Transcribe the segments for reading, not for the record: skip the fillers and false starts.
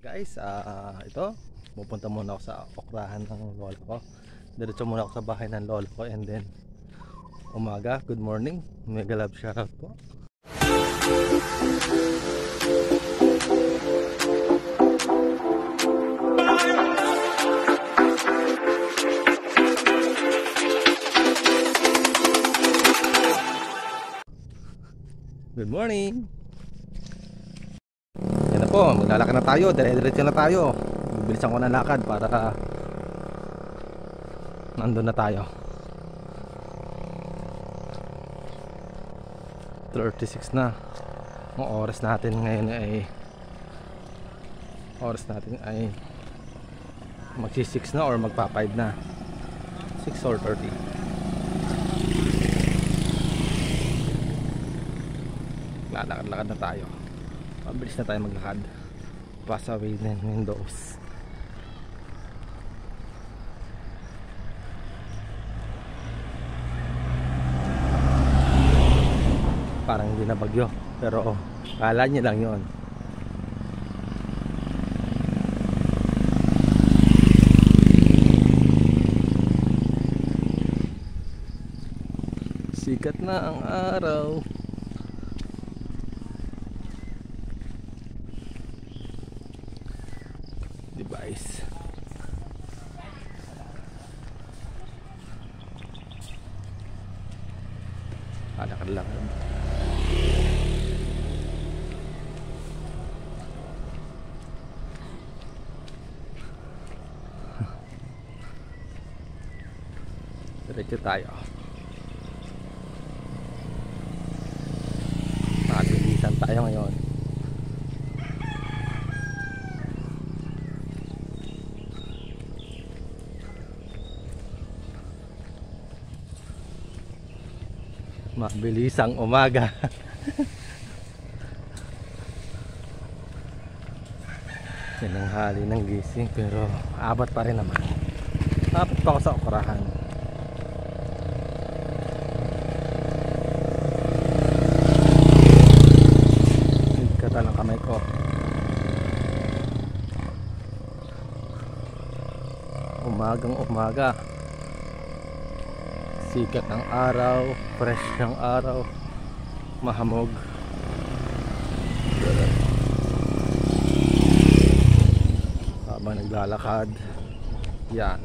Guys, ito pupunta muna ako sa okrahan ng lola ko. Diretso muna ako sa bahay ng lola ko, and then umaga, good morning, mega love shoutout po. Good morning. Yan na po, maglalakad na tayo, dire-diretso na tayo. Bibilisan ko na lakad para nandun na tayo. 36 na. Ang oras natin ngayon ay magsi 6 na or magpa 5 na. 6 or 30. Lalakad-lakad na tayo. Mabilis na tayo maglakad. Pass away ng windows. Parang hindi na bagyo, pero kala niya lang yon. Sikat na ang araw. Device. Lakad-lakad. Diretso tayo. Nakabilisan tayo ngayon. Mabilisang umaga. Yan ang hali ng gising, pero abot pa rin naman. Abot pa ako sa okrahan. Kata ng kamay ko. Umagang umaga. Sikat ng araw, fresh ng araw, mahamog. Habang naglalakad, yan.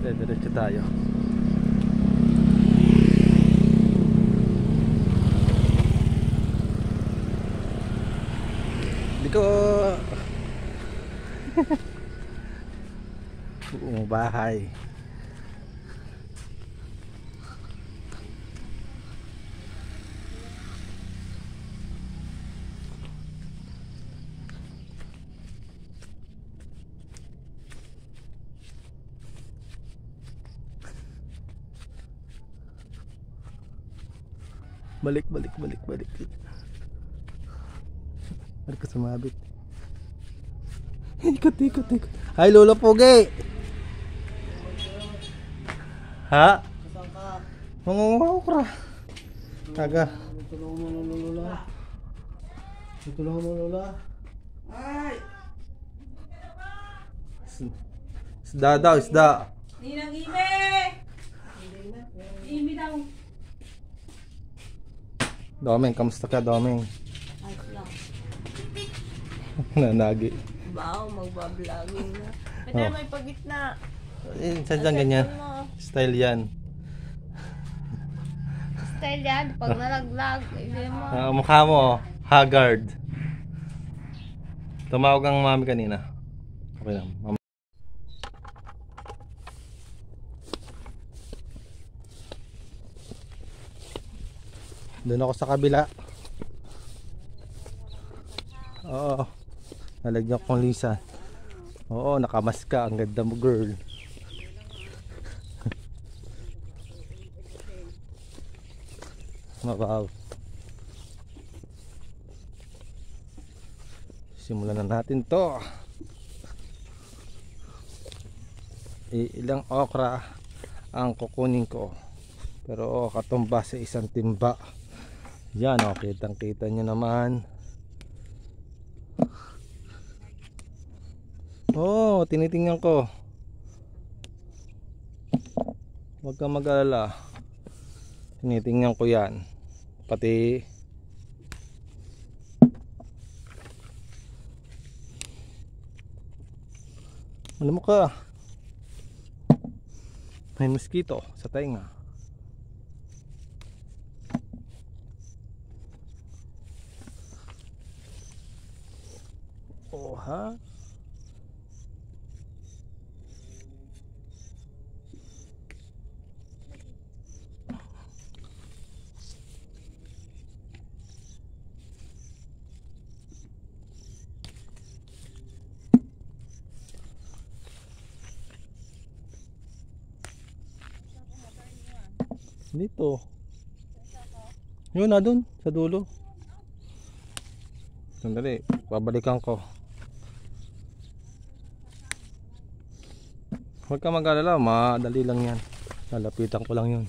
Diretso tayo. Hindi ko buong bahay. Balik. Ano ka sumabit? Ikot. Hi Lolo Pogi. Ha? Saan ka? Mangungukra. Taga. Tulungan mo na Lola. Tulungan mo Lola. Ay! Isda daw, isda. Ninang Ime! Ime daw. Domeng, kamusta ka Domeng? Ayos lang. Nanagi. Bao, magbabloging na. Oh. Pwede may pagitna. Sadyang ganyan. Style yan. Style yan, pag nalaglag. Hindi mo. Mukha mo, haggard. Tumawag ang mami kanina. Okay lang. Doon ako sa kabila. Oo. Nalagyan kong lisan. Oo, nakamaska. Ang ganda mo, girl. Wow. Simulan na natin to. Ilang okra ang kukunin ko. Pero katumba sa isang timba. Yan o, kitang kita nyo naman. Oh, tinitingnan ko. Huwag kang mag-alala. Tinitingnan ko yan. Pati ano mo ka? May mosquito sa tainga. Oh ha? Dito. Yun na dun, sa dulo. Sandali, babalikan ko. Huwag ka mag-alala, madali lang yan. Lalapitan ko lang yun.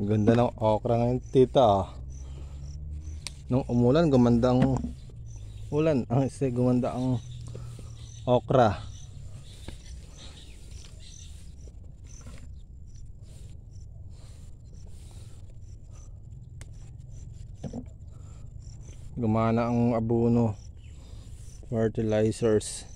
Ang ganda ng okra ngayon, tita ah. Nung umulan, gumanda ang ulan. Gumanda ang okra. Gumana ang abono, fertilizers.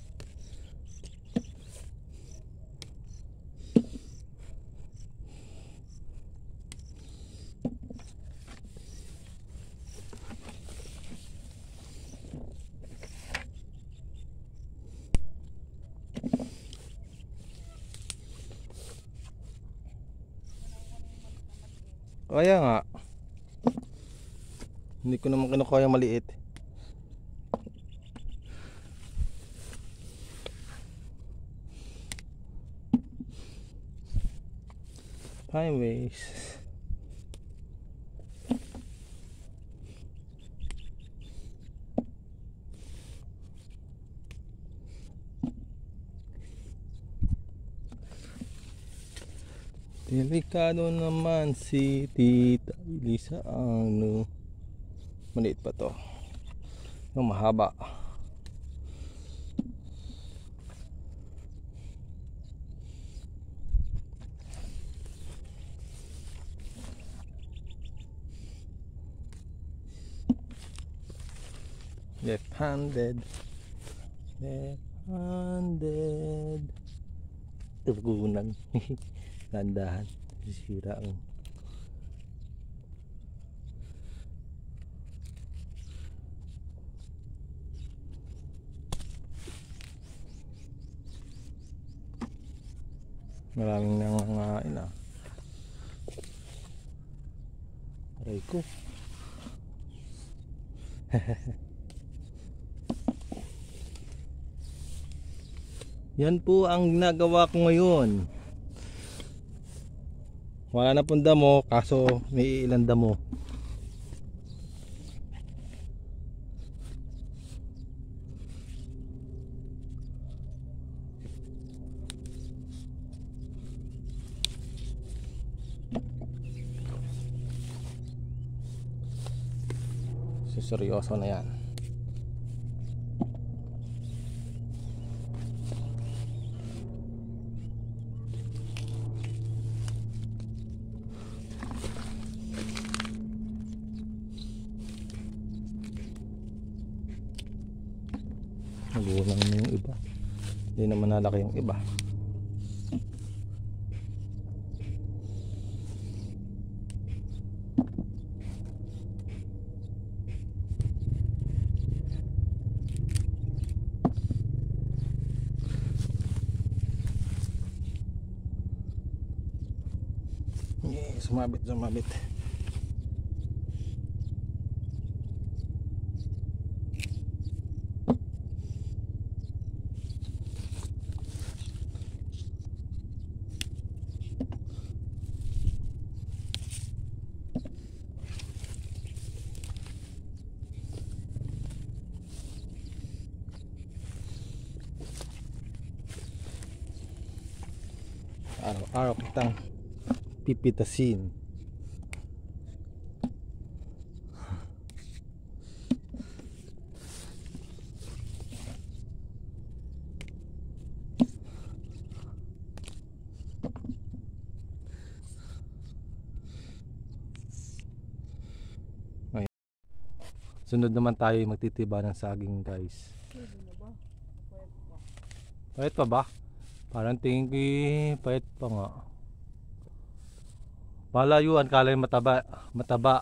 Kaya nga, hindi ko naman kinukaya maliit. Highways. Delikado naman si Tita Elisa. Ano, maliit pa to, yung mahaba. Left-handed. Left-handed. Tugunan. Landahan, sisira ang maraming nangangain ah. Aray ko. Yan po ang ginagawa ko ngayon. Wala na pong damo, kaso may ilang damo. Seryoso na yan. Nagulang na yung iba. Hindi naman nalaki yung iba. Yeah, sumabit, sumabit. Araw-araw kitang pipitasin. Ay. Sunod naman tayo magtitiba ng saging, guys. Payat pa ba? Parang tingin ko payat pa nga. Malayuan, kala yung mataba. Mataba.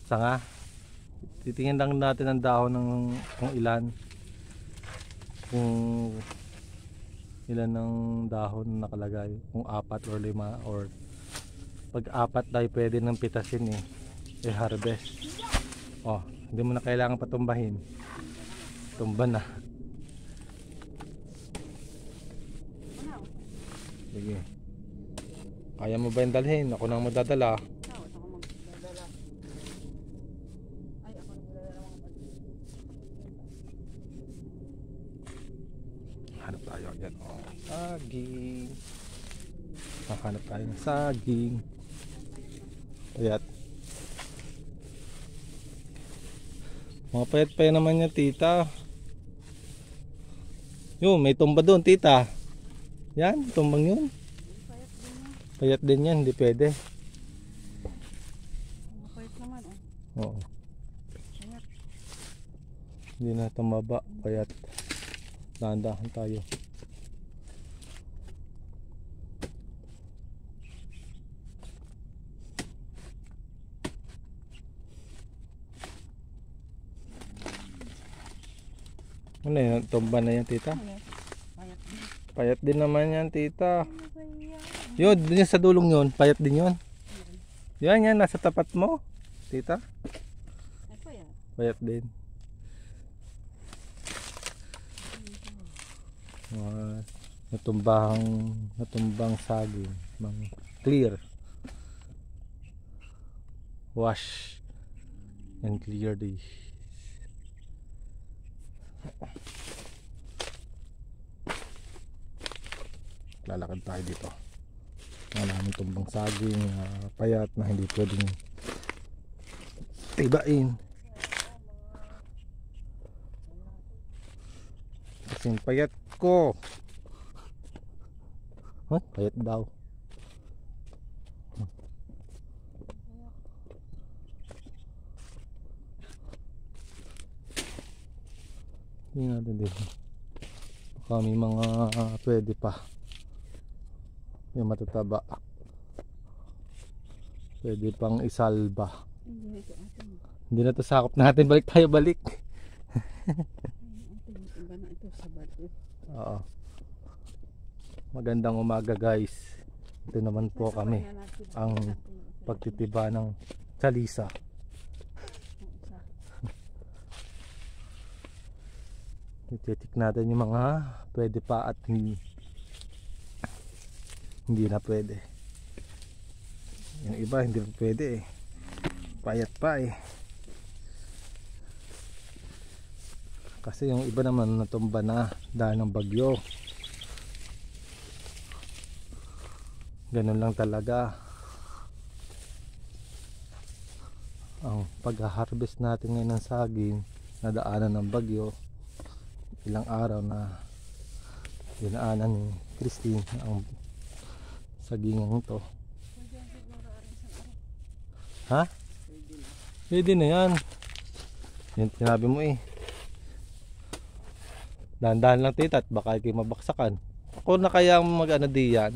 Sanga. Titingin lang natin ang dahon ng kung ilan. Kung ilan ng dahon nakalagay. Kung 4 or 5 or pag 4 tayo pwede nang pitasin i-harvest. Oh, hindi mo na kailangan patumbahin. Tumba na. Sige. Kaya mo ba yung dalhin? Ako nang magdadala. Hanap tayo. Yan. Oh. Saging. Hanap tayo ng saging. Payat. Mga payat-payat naman yan, tita. Yun, may tumba doon, tita. Yan, tumbang yun. Payat din yan, hindi pwede. Payat naman Oo. Hindi na tumaba, payat. Dahan-dahan tayo. Ano yun, tumba na yan, tita? Payat din naman yan, tita. Yun, dun sa dulong yun, payat din yun. Yan, yan, nasa tapat mo, tita. Payat din. Natumbang saging, clear. Wash and clear this. Lalakad tayo dito. Maraming tumbang saging, payat na hindi pwedeng tibain. Kasing payat ko. Payat daw. Tingnan natin dito. Baka may mga pwede pa. May matataba. Pwede pang isalba. Hindi na to sakop natin. Balik tayo, balik. Oo. Magandang umaga, guys. Ito naman po kami ang pagtitiba ng salisa. I-check natin yung mga pwede pa at hindi na pwede. Yung iba hindi pa pwede payat pa kasi yung iba naman natumba na dahil ng bagyo. Ganun lang talaga ang pag-harvest natin ngayon ng saging. Nadaanan ng bagyo, ilang araw na dinaanan ni Christine ang sagingang to. Ha? Pwede na yan. Yan sinabi mo dahan-dahan lang, tita, at baka kayo mabaksakan. Ako na kaya mag-ano diyan.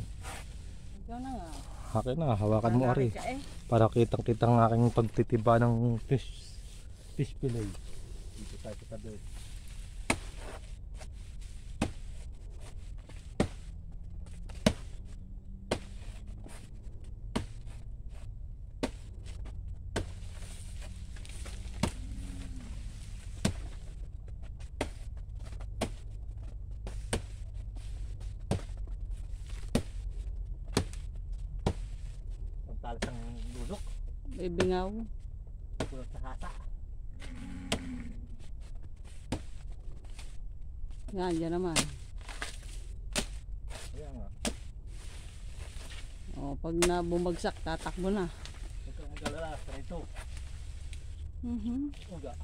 Ikaw na nga. Akin na, hawakan mo ari. Para kitang-kita ng aking pagtitiba ng fish fillet. Dito tayo sa tabi. talas ng lusok. May bingaw. Pulot sa hasa. Yan, dyan naman. Kaya nga. O, pag na bumagsak, tatakbo na. Huwag kang mag-alala. Sarito. Uga.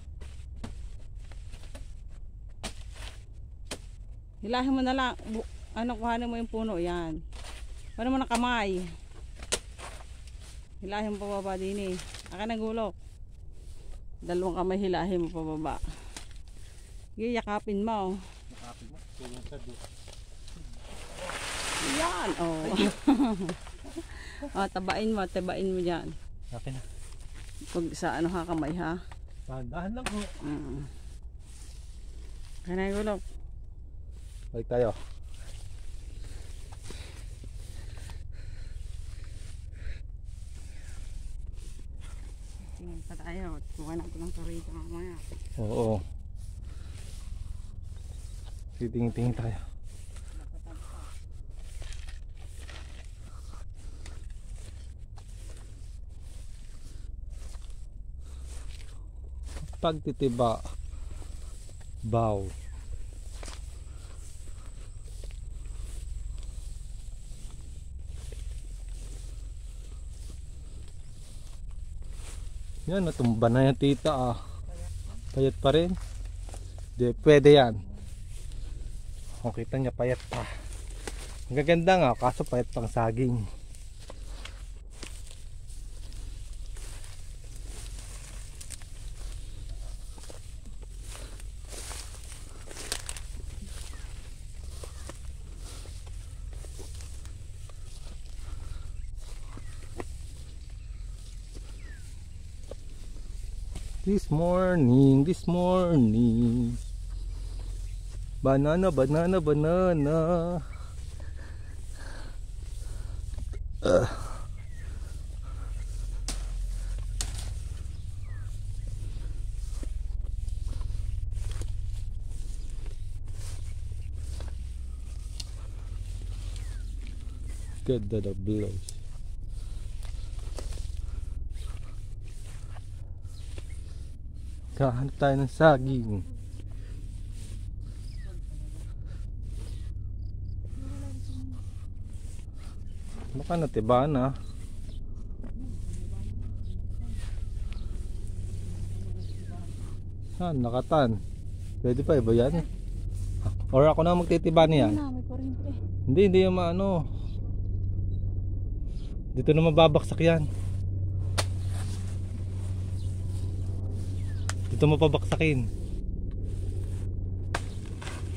Hilahin mo na lang. Kuhanin mo yung puno. Yan. Paano mo na kamay? Hilahin mo pababa din eh. Akin na gulok. Dalawang kamay hilahin mo pababa. Sige, yakapin mo. Nakapin mo. Tulong sa do. Yan. Oh. Oh, tabain mo dyan. Akin na. Pag sa ano ha, kamay ha. Dahan lang po. Akin na yung gulok. Balik tayo. Tingin pa tayo. Kuha natin ng karito mamaya. Oo. Titingin-tingin tayo. Pagtitiba. Bow. Yan, natumba na yan tita ah. Payat pa rin. Di, pwede yan. O, kita niya payat pa. Ang gaganda nga, kaso payat pang saging. This morning, banana. Ganda na blows. Kahanap tayo ng saging. Baka natiba na. Saan? Nakatan. Pwede pa iba yan? Or ako na magtitiba niyan? May kuryente. Hindi yung maano. Dito na mababaksak yan. Dito mapabaksakin.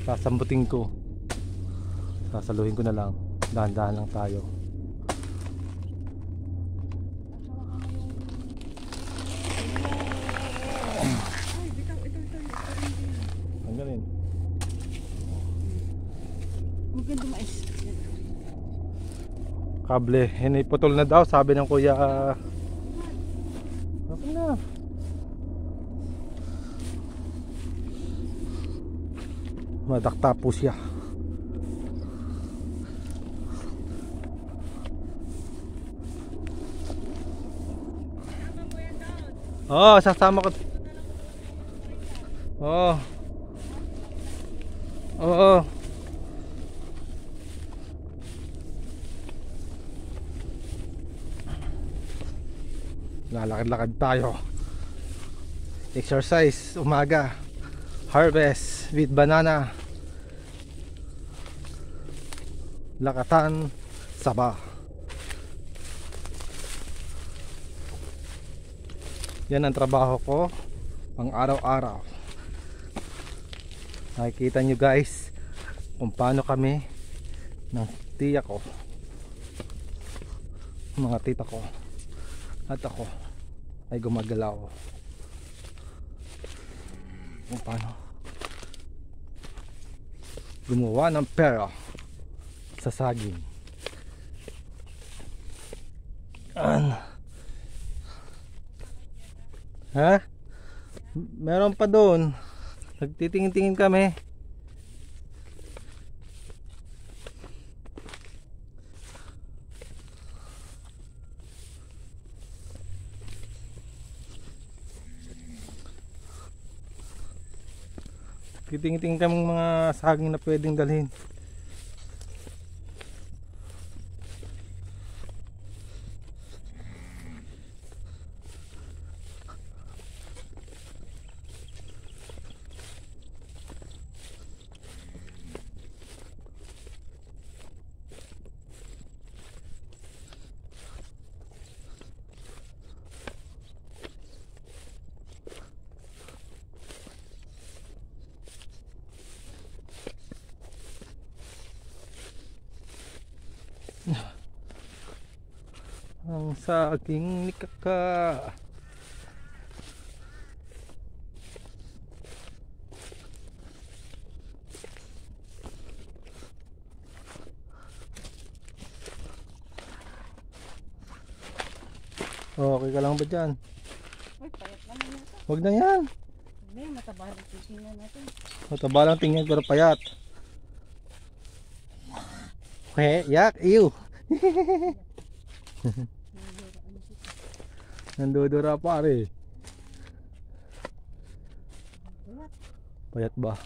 Sasambutin ko. Sasaluhin ko na lang. Dahan-dahan lang tayo. Ang galing. Maganda mais. Kable, hiniputol na daw, sabi ng kuya. Okay na. Madakta po siya. Oh, sasama ko. Oh. Oo. Lalakad-lakad tayo. Exercise umaga. Harvest with banana. Lakatan Saba. Yan ang trabaho ko pang araw-araw. Nakikita nyo guys kung paano kami ng tiya ko, mga tita ko at ako ay gumagalaw kung paano gumawa ng pera sa saging. Ha? Meron pa doon. Nagtitingin-tingin kami. Titingin kami mga saging na pwedeng dalhin. Ang saging ni Kaka. Okay ka lang ba dyan? Uy, payat naman yata. Huwag na yan. May mataba na titingnan natin. Mataba lang tingin pero payat. Yak, ew. Nandudura pare. Payat ba?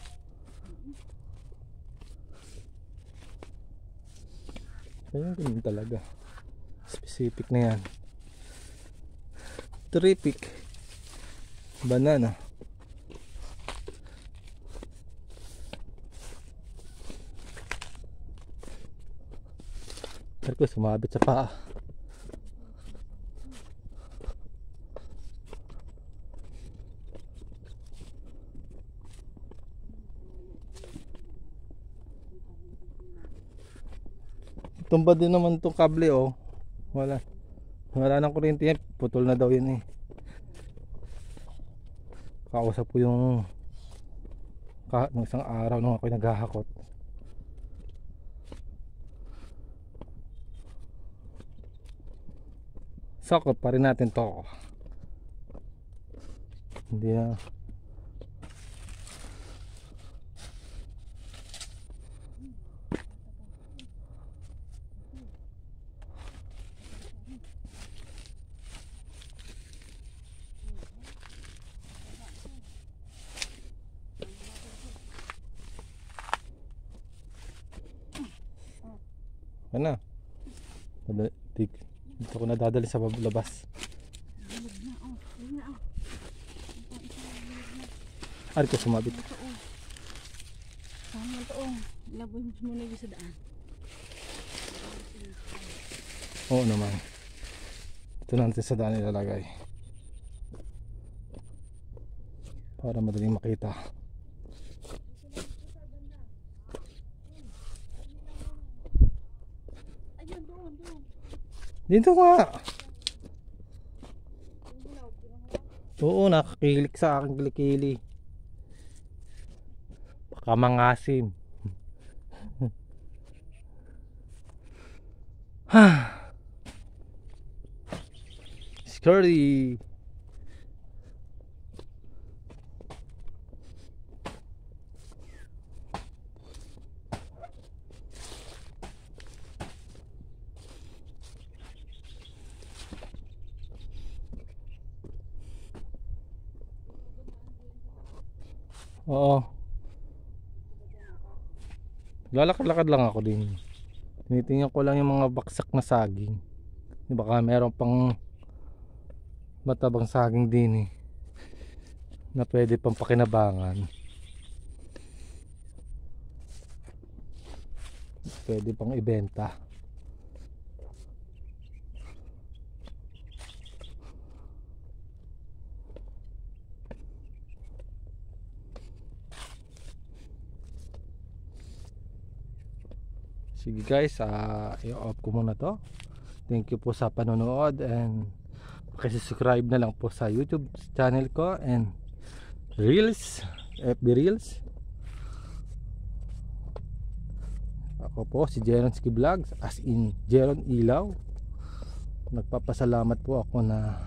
Ayun, ganun talaga. Specific na yan. Terrific. Banana. Ko sumabit sa paa. Tumba din naman itong kable oh. Wala nang kuryente yan. Putol na daw yan eh. Kausap ko yung nung isang araw nung ako'y naghahakot. Sakot pa rin natin to. Hindi na. Ano? Dito ko nadadali sa labas. Ari ko sumabit. Sama ito oh. Laboy mo muna yung sa daan. Oo naman. Ito natin sa daan ilalagay. Para madaling makita. Ayun doon. Dito nga. Oo, nakakilik sa aking kilikili. Baka mangasim. Scary. Oo. Lalakad-lakad lang ako din. Tinitingnan ko lang yung mga baksak na saging. Baka meron pang matabang saging din eh, na pwede pang pakinabangan. Pwede pang ibenta. Sige guys, i-off ko muna to. Thank you po sa panonood and pakisubscribe na lang po sa YouTube channel ko and Reels, FB Reels. Ako po si Jeron Ski Vlogs, as in Jeron Ilaw. Nagpapasalamat po ako na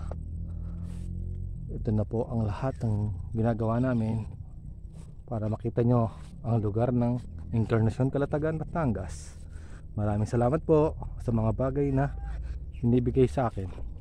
ito na po ang lahat ng ginagawa namin para makita nyo ang lugar ng Encarnacion, Calatagan, Batangas. Maraming salamat po sa mga bagay na hinibigay sa akin.